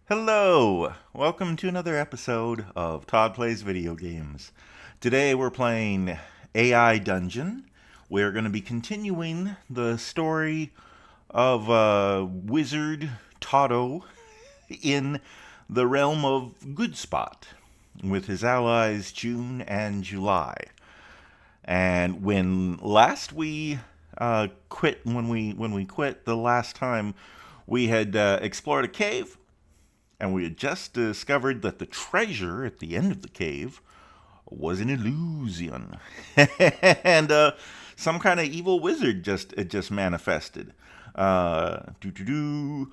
Hello! Welcome to another episode of Todd Plays Video Games. Today we're playing AI Dungeon. We're going to be continuing the story of wizard Toddo in the realm of Goodspot with his allies June and July. And when last we quit, when we quit the last time, we had explored a cave, and we had just discovered that the treasure at the end of the cave was an illusion, and some kind of evil wizard just manifested. Doo doo doo.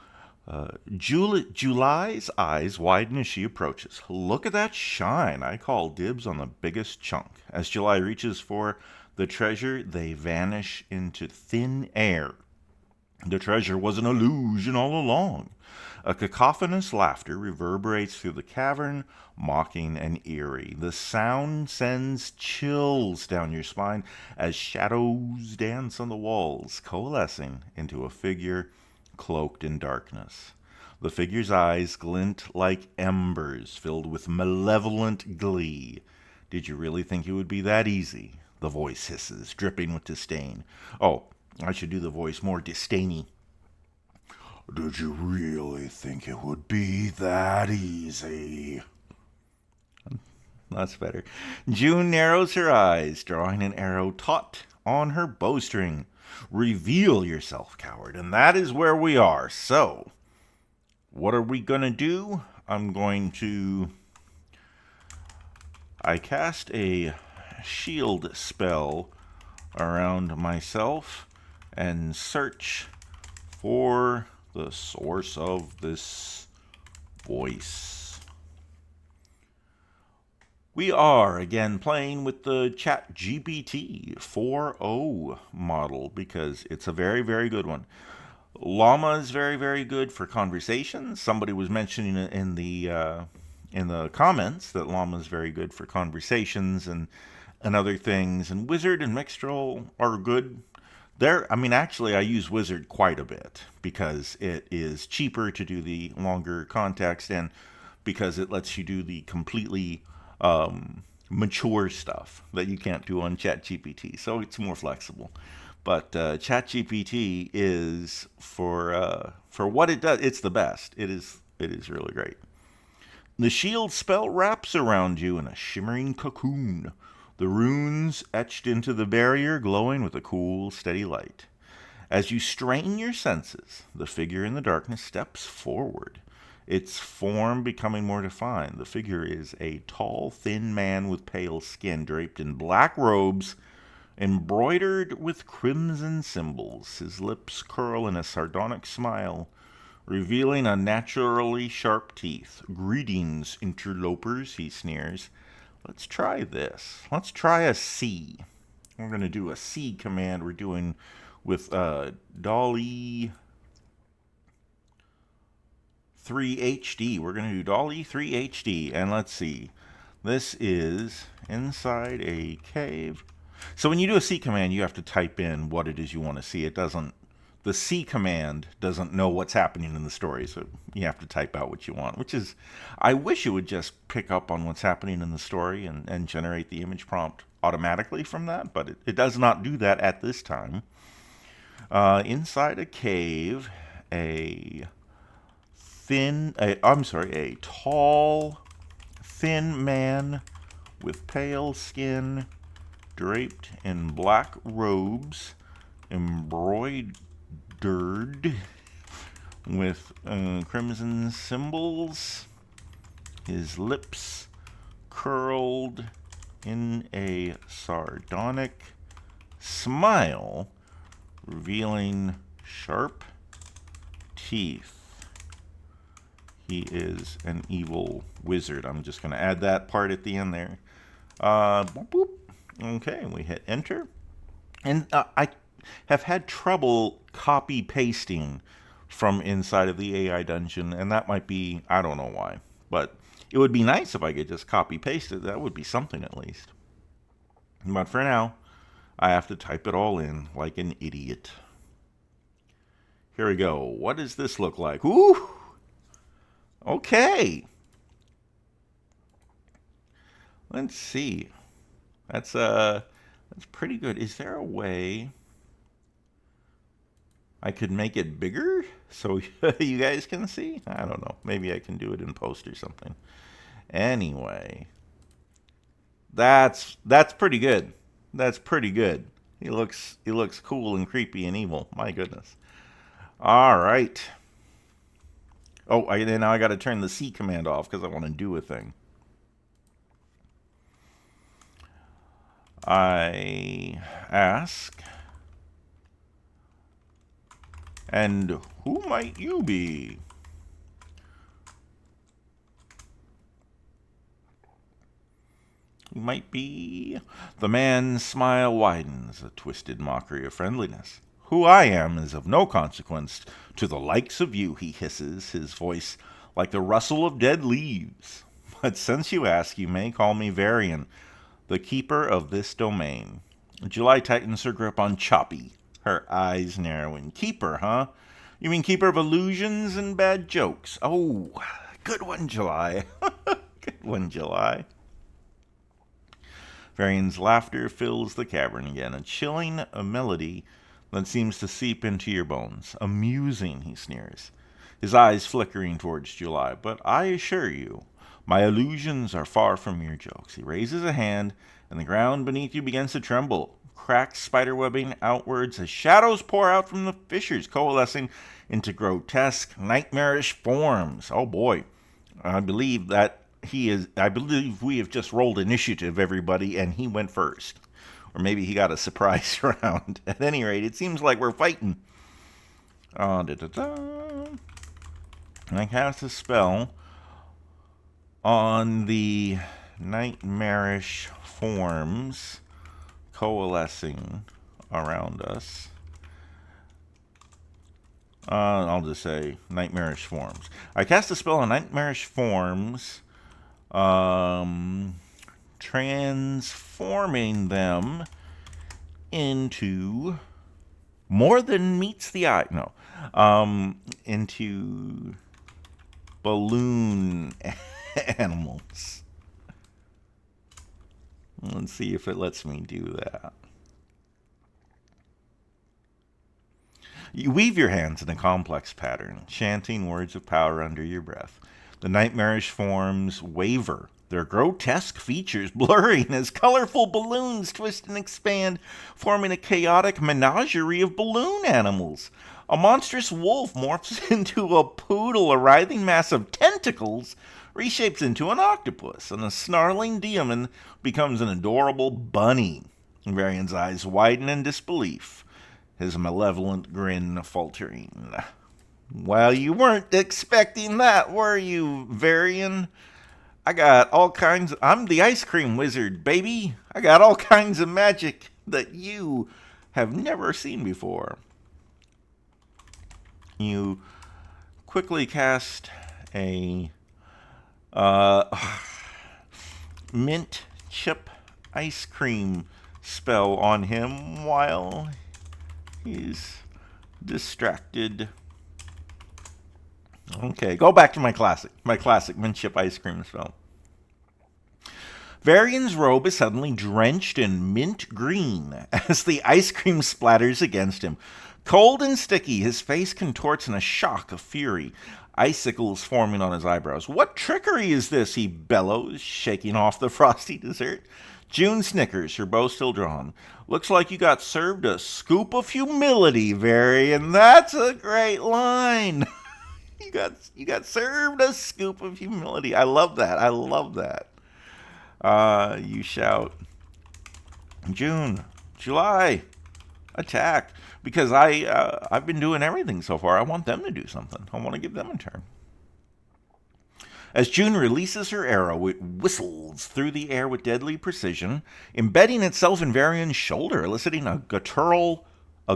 July's eyes widen as she approaches. Look at that shine. I call dibs on the biggest chunk. As July reaches for the treasure, they vanish into thin air. The treasure was an illusion all along. A cacophonous laughter reverberates through the cavern, mocking and eerie. The sound sends chills down your spine as shadows dance on the walls, coalescing into a figure cloaked in darkness. The figure's eyes glint like embers filled with malevolent glee. Did you really think it would be that easy? The voice hisses, dripping with disdain. Oh, I should do the voice more disdainy. Did you really think it would be that easy? That's better. June narrows her eyes, drawing an arrow taut on her bowstring. Reveal yourself, coward, and that is where we are. So, what are we gonna do? I cast a shield spell around myself and search for the source of this voice. We are again playing with the ChatGPT 4.0 model because it's a very, very good one. Llama is very, very good for conversations. Somebody was mentioning it in the comments that Llama is very good for conversations and other things. And Wizard and Mixtral are good. Actually, I use Wizard quite a bit because it is cheaper to do the longer context and because it lets you do the completely mature stuff that you can't do on ChatGPT. So it's more flexible. But ChatGPT is for what it does. It's the best. It is really great. The shield spell wraps around you in a shimmering cocoon. The runes etched into the barrier glowing with a cool, steady light. As you strain your senses, the figure in the darkness steps forward, its form becoming more defined. The figure is a tall, thin man with pale skin, draped in black robes, embroidered with crimson symbols. His lips curl in a sardonic smile, revealing unnaturally sharp teeth. Greetings, interlopers, he sneers. Let's try this. Let's try a C. We're going to do a C command we're doing with Dolly 3HD. We're going to do Dolly 3HD. And let's see. This is inside a cave. So when you do a C command, you have to type in what it is you want to see. The C command doesn't know what's happening in the story, so you have to type out what you want, which is, I wish it would just pick up on what's happening in the story and generate the image prompt automatically from that, but it does not do that at this time. Inside a cave, a tall, thin man with pale skin, draped in black robes, embroidered with crimson symbols, his lips curled in a sardonic smile, revealing sharp teeth. He is an evil wizard. I'm just going to add that part at the end there. Boop, boop. Okay, we hit enter. And I have had trouble copy pasting from inside of the AI dungeon, and that might be, I don't know why, but it would be nice if I could just copy paste it. That would be something at least. But for now, I have to type it all in like an idiot. Here we go. What does this look like? Ooh! Okay. Let's see. That's pretty good. Is there a way I could make it bigger so you guys can see? I don't know. Maybe I can do it in post or something. Anyway, that's pretty good. That's pretty good. He looks cool and creepy and evil. My goodness. All right. Oh, now I got to turn the C command off because I want to do a thing. I ask, and who might you be? You might be. The man's smile widens, a twisted mockery of friendliness. Who I am is of no consequence to the likes of you, he hisses, his voice like the rustle of dead leaves. But since you ask, you may call me Varian, the keeper of this domain. July tightens her grip on Choppy, her eyes narrowing. Keeper, huh? You mean keeper of illusions and bad jokes? Oh, good one, July. Good one, July. Varian's laughter fills the cavern again, a chilling melody that seems to seep into your bones. Amusing, he sneers, his eyes flickering towards July. But I assure you, my illusions are far from your jokes. He raises a hand, and the ground beneath you begins to tremble, cracks spiderwebbing outwards as shadows pour out from the fissures, coalescing into grotesque, nightmarish forms. Oh boy, I believe we have just rolled initiative, everybody, and he went first. Or maybe he got a surprise round. At any rate, it seems like we're fighting. And I cast a spell on the nightmarish forms coalescing around us. I'll just say nightmarish forms. I cast a spell on nightmarish forms, transforming them into more than meets the eye. No, into balloon animals. Let's see if it lets me do that. You weave your hands in a complex pattern, chanting words of power under your breath. The nightmarish forms waver, their grotesque features blurring as colorful balloons twist and expand, forming a chaotic menagerie of balloon animals. A monstrous wolf morphs into a poodle, a writhing mass of tentacles reshapes into an octopus, and a snarling demon becomes an adorable bunny. Varian's eyes widen in disbelief, his malevolent grin faltering. Well, you weren't expecting that, were you, Varian? I got all kinds. I'm the ice cream wizard, baby. I got all kinds of magic that you have never seen before. You quickly cast a mint chip ice cream spell on him while he's distracted. Okay, go back to my classic mint chip ice cream spell. Varian's robe is suddenly drenched in mint green as the ice cream splatters against him. Cold and sticky, his face contorts in a shock of fury, icicles forming on his eyebrows. What trickery is this? He bellows, shaking off the frosty dessert. June snickers, her bow still drawn. Looks like you got served a scoop of humility, Varian. That's a great line. You got served a scoop of humility. I love that. I love that. You shout, June, July, attack. Because I've been doing everything so far. I want them to do something. I want to give them a turn. As June releases her arrow, it whistles through the air with deadly precision, embedding itself in Varian's shoulder, eliciting a guttural, there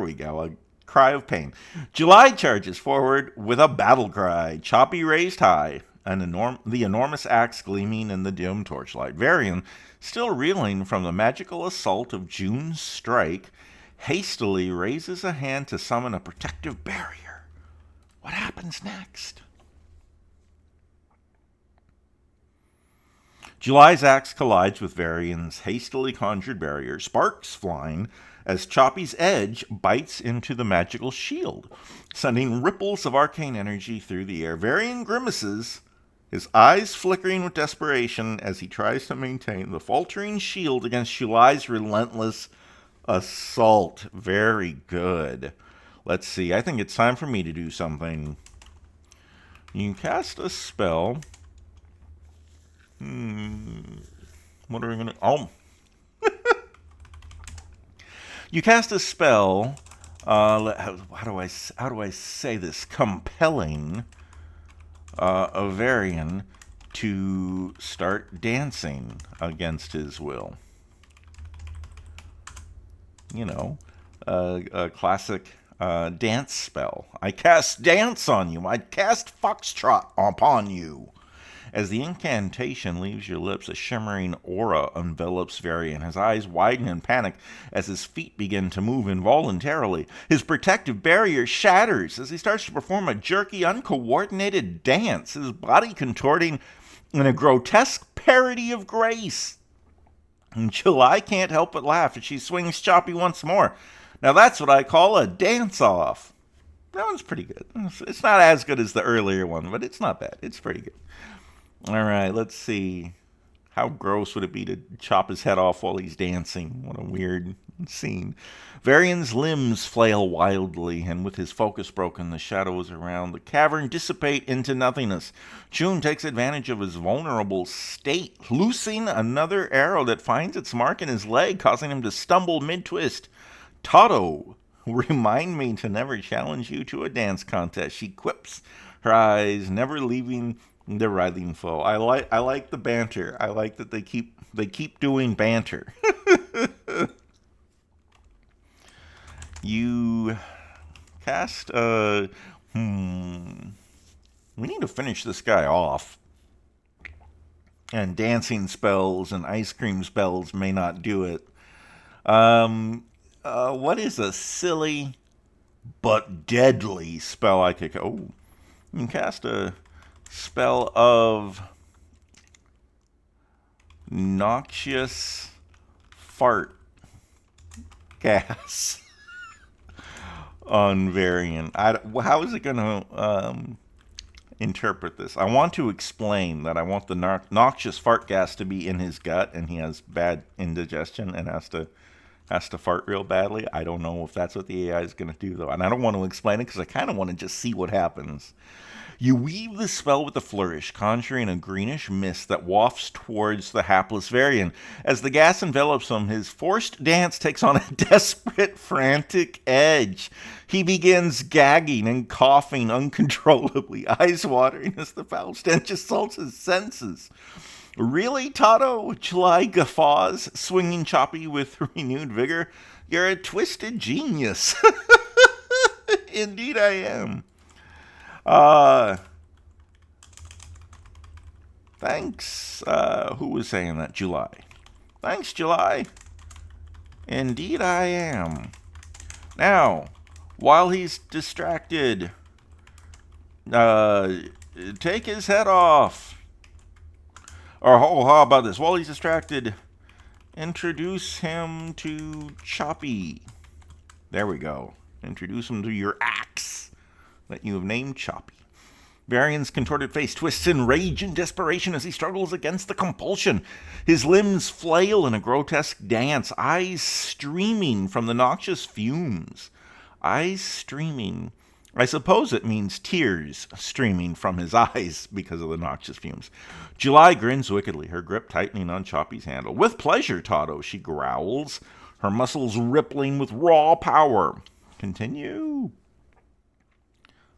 we go, a cry of pain. July charges forward with a battle cry, Choppy raised high, the enormous axe gleaming in the dim torchlight. Varian, still reeling from the magical assault of June's strike, hastily raises a hand to summon a protective barrier. What happens next? July's axe collides with Varian's hastily conjured barrier, sparks flying as Choppy's edge bites into the magical shield, sending ripples of arcane energy through the air. Varian grimaces, his eyes flickering with desperation as he tries to maintain the faltering shield against July's relentless assault. Very good. Let's see. I think it's time for me to do something. You cast a spell. What are we going to... Oh. You cast a spell. How do I say this? Compelling Varian to start dancing against his will. You know, a classic dance spell. I cast dance on you. I cast foxtrot upon you. As the incantation leaves your lips, a shimmering aura envelops Varian. His eyes widen in panic as his feet begin to move involuntarily. His protective barrier shatters as he starts to perform a jerky, uncoordinated dance, his body contorting in a grotesque parody of grace. And July can't help but laugh as she swings Choppy once more. Now that's what I call a dance-off. That one's pretty good. It's not as good as the earlier one, but it's not bad. It's pretty good. All right, let's see. How gross would it be to chop his head off while he's dancing? What a weird scene. Varian's limbs flail wildly, and with his focus broken, the shadows around the cavern dissipate into nothingness. June takes advantage of his vulnerable state, loosing another arrow that finds its mark in his leg, causing him to stumble mid-twist. Todd, remind me to never challenge you to a dance contest, she quips, her eyes never leaving the writhing foe. I like the banter. I like that they keep doing banter. You cast we need to finish this guy off. And dancing spells and ice cream spells may not do it. What is a silly but deadly spell I could... Oh, you can cast a spell of noxious fart gas on Varian. How is it going to interpret this? I want to explain that I want the noxious fart gas to be in his gut, and he has bad indigestion and has to fart real badly. I don't know if that's what the AI is going to do, though. And I don't want to explain it because I kind of want to just see what happens. You weave the spell with a flourish, conjuring a greenish mist that wafts towards the hapless Varian. As the gas envelops him, his forced dance takes on a desperate, frantic edge. He begins gagging and coughing uncontrollably, eyes watering as the foul stench assaults his senses. Really, Todd? July guffaws, swinging Choppy with renewed vigor. You're a twisted genius. Indeed I am. Thanks. Who was saying that? July. Thanks, July. Indeed I am. Now, while he's distracted, take his head off. Or how about this? While he's distracted, introduce him to Choppy. There we go. Introduce him to your axe that you have named Choppy. Varian's contorted face twists in rage and desperation as he struggles against the compulsion. His limbs flail in a grotesque dance, eyes streaming from the noxious fumes. Eyes streaming. I suppose it means tears streaming from his eyes because of the noxious fumes. July grins wickedly, her grip tightening on Choppy's handle. With pleasure, Todd, she growls, her muscles rippling with raw power. Continue.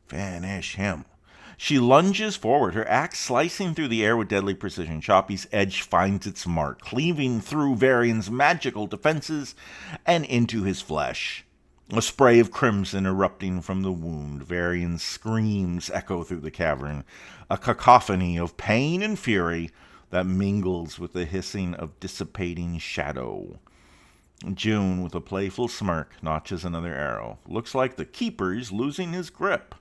Finish him. She lunges forward, her axe slicing through the air with deadly precision. Choppy's edge finds its mark, cleaving through Varian's magical defenses and into his flesh. A spray of crimson erupting from the wound. Varian's screams echo through the cavern, a cacophony of pain and fury that mingles with the hissing of dissipating shadow. June, with a playful smirk, notches another arrow. Looks like the keeper's losing his grip.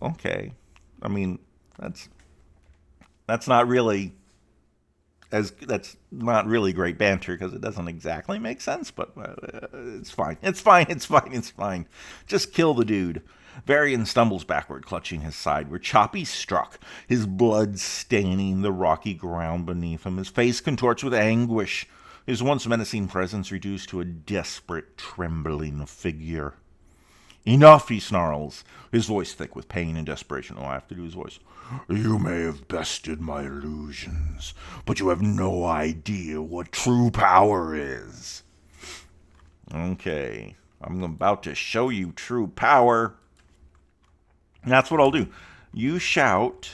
Okay. I mean, that's that's not really that's not really great banter because it doesn't exactly make sense, but it's fine. It's fine. It's fine. It's fine. Just kill the dude. Varian stumbles backward, clutching his side, where Choppy struck, his blood staining the rocky ground beneath him. His face contorts with anguish, his once menacing presence reduced to a desperate, trembling figure. Enough, he snarls, his voice thick with pain and desperation. Oh, I have to do his voice. You may have bested my illusions, but you have no idea what true power is. Okay, I'm about to show you true power. That's what I'll do. You shout,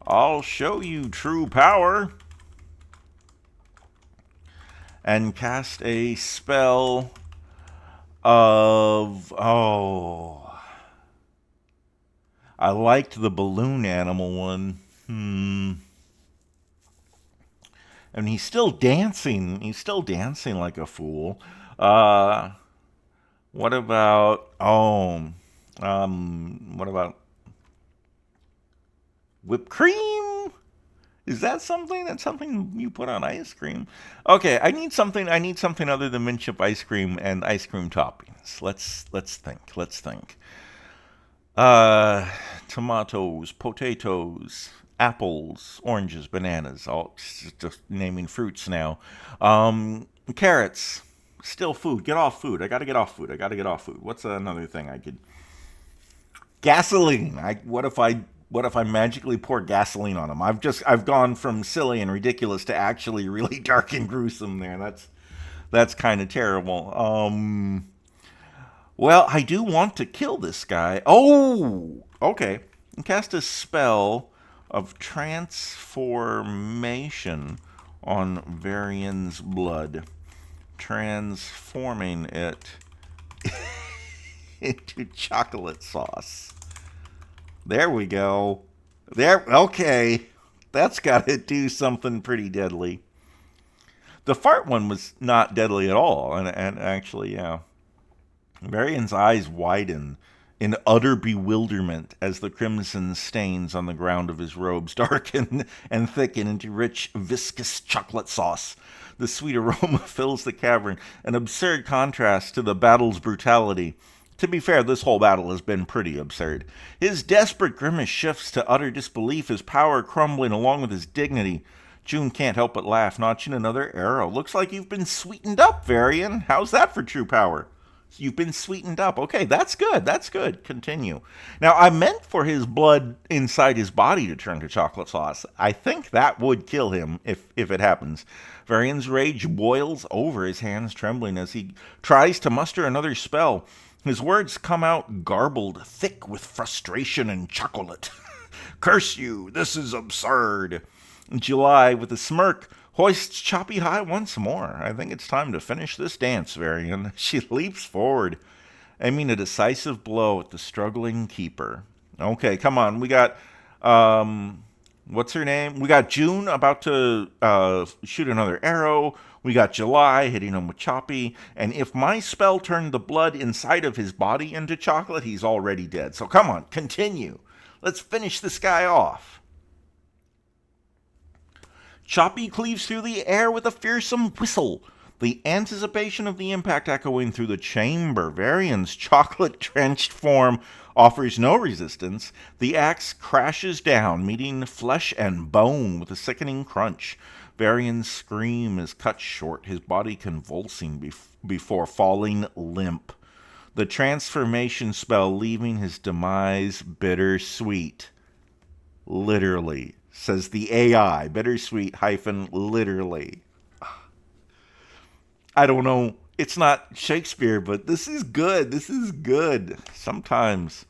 I'll show you true power, and cast a spell of, I liked the balloon animal one. And he's still dancing. He's still dancing like a fool. What about, what about whipped cream? Is that something? That's something you put on ice cream. Okay, I need something other than mint chip ice cream and ice cream toppings. Let's think. Let's think. Tomatoes, potatoes, apples, oranges, bananas. All just naming fruits now. Carrots. Still food. Get off food. I gotta get off food. I gotta get off food. What's another thing I could? Gasoline. What if I magically pour gasoline on them? I've gone from silly and ridiculous to actually really dark and gruesome there. That's kind of terrible. Well, I do want to kill this guy. Oh, okay. Cast a spell of transformation on Varian's blood, transforming it into chocolate sauce. There we go. There. Okay. That's got to do something pretty deadly. The fart one was not deadly at all, and actually, yeah. Varian's eyes widen in utter bewilderment as the crimson stains on the ground of his robes darken and thicken into rich, viscous chocolate sauce. The sweet aroma fills the cavern, an absurd contrast to the battle's brutality. To be fair, this whole battle has been pretty absurd. His desperate grimace shifts to utter disbelief, his power crumbling along with his dignity. June can't help but laugh, notching another arrow. Looks like you've been sweetened up, Varian. How's that for true power? You've been sweetened up. Okay, that's good. That's good. Continue. Now, I meant for his blood inside his body to turn to chocolate sauce. I think that would kill him if it happens. Varian's rage boils over, his hands trembling as he tries to muster another spell. His words come out garbled, thick with frustration and chocolate. Curse you! This is absurd! July, with a smirk, hoists Choppy high once more. I think it's time to finish this dance, Varian. She leaps forward, aiming a decisive blow at the struggling keeper. Okay, come on. We got, what's her name? We got June about to shoot another arrow. We got July hitting him with Choppy. And if my spell turned the blood inside of his body into chocolate, he's already dead. So come on, continue. Let's finish this guy off. Choppy cleaves through the air with a fearsome whistle, the anticipation of the impact echoing through the chamber. Varian's chocolate-drenched form offers no resistance. The axe crashes down, meeting flesh and bone with a sickening crunch. Varian's scream is cut short, his body convulsing before falling limp. The transformation spell leaving his demise bittersweet. Literally. Says the AI, bittersweet hyphen literally. I don't know. It's not Shakespeare, but this is good. This is good. Sometimes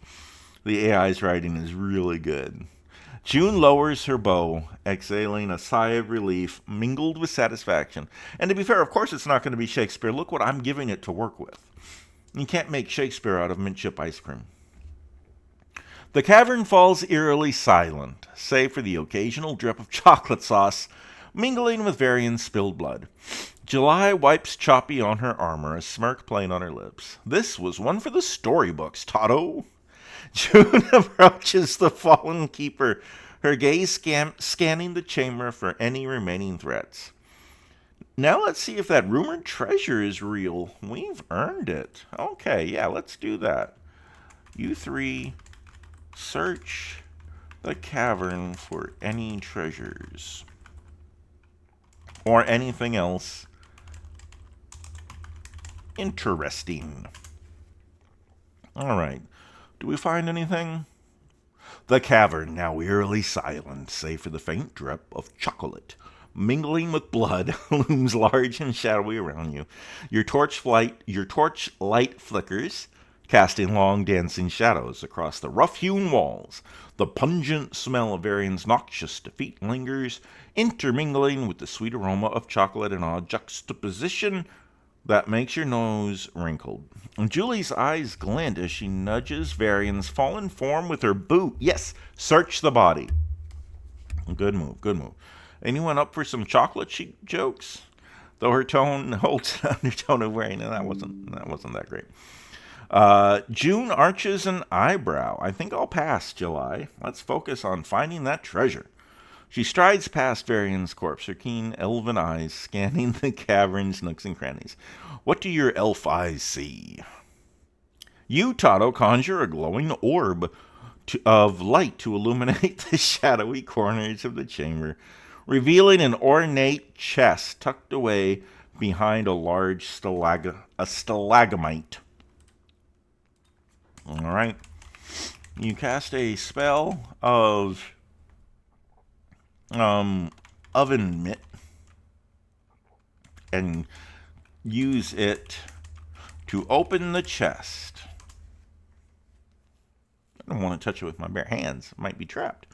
the AI's writing is really good. June lowers her bow, exhaling a sigh of relief mingled with satisfaction. And to be fair, of course it's not going to be Shakespeare. Look what I'm giving it to work with. You can't make Shakespeare out of mint chip ice cream. The cavern falls eerily silent, save for the occasional drip of chocolate sauce mingling with Varian's spilled blood. July wipes Choppy on her armor, a smirk playing on her lips. This was one for the storybooks, Totto. June approaches the fallen keeper, her gaze scanning the chamber for any remaining threats. Now let's see if that rumored treasure is real. We've earned it. Okay, yeah, let's do that. You three search the cavern for any treasures or anything else interesting. All right. Do we find anything? The cavern, now eerily silent, save for the faint drip of chocolate mingling with blood, looms large and shadowy around you. Your torch light flickers, casting long dancing shadows across the rough-hewn walls. The pungent smell of Varian's noxious defeat lingers, intermingling with the sweet aroma of chocolate in a juxtaposition that makes your nose wrinkled. And Julie's eyes glint as she nudges Varian's fallen form with her boot. Yes, search the body. Good move, good move. Anyone up for some chocolate? She jokes, though her tone holds an undertone of worry. No, that wasn't that great. June arches an eyebrow. I think I'll pass, July. Let's focus on finding that treasure. She strides past Varian's corpse, her keen elven eyes scanning the cavern's nooks and crannies. What do your elf eyes see? You, Todd, conjure a glowing orb of light to illuminate the shadowy corners of the chamber, revealing an ornate chest tucked away behind a large stalagmite. All right. You cast a spell of oven mitt and use it to open the chest. I don't want to touch it with my bare hands. It might be trapped.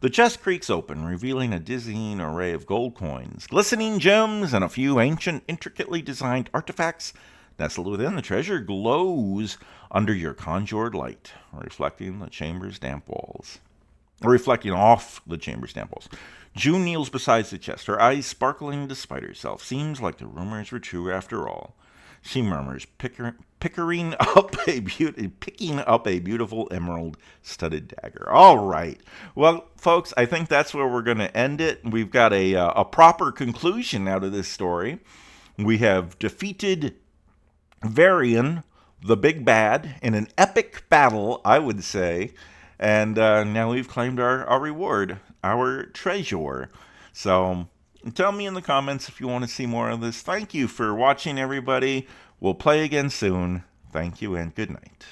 The chest creaks open, revealing a dizzying array of gold coins, glistening gems, and a few ancient, intricately designed artifacts. Nestled within, the treasure glows under your conjured light, reflecting off the chamber's damp walls. June kneels beside the chest, her eyes sparkling despite herself. Seems like the rumors were true after all. She murmurs, picking up a beautiful emerald-studded dagger. All right. Well, folks, I think that's where we're going to end it. We've got a proper conclusion out of this story. We have defeated Varian, the big bad, in an epic battle, I would say. And now we've claimed our reward, our treasure. So tell me in the comments if you want to see more of this. Thank you for watching, everybody. We'll play again soon. Thank you and good night.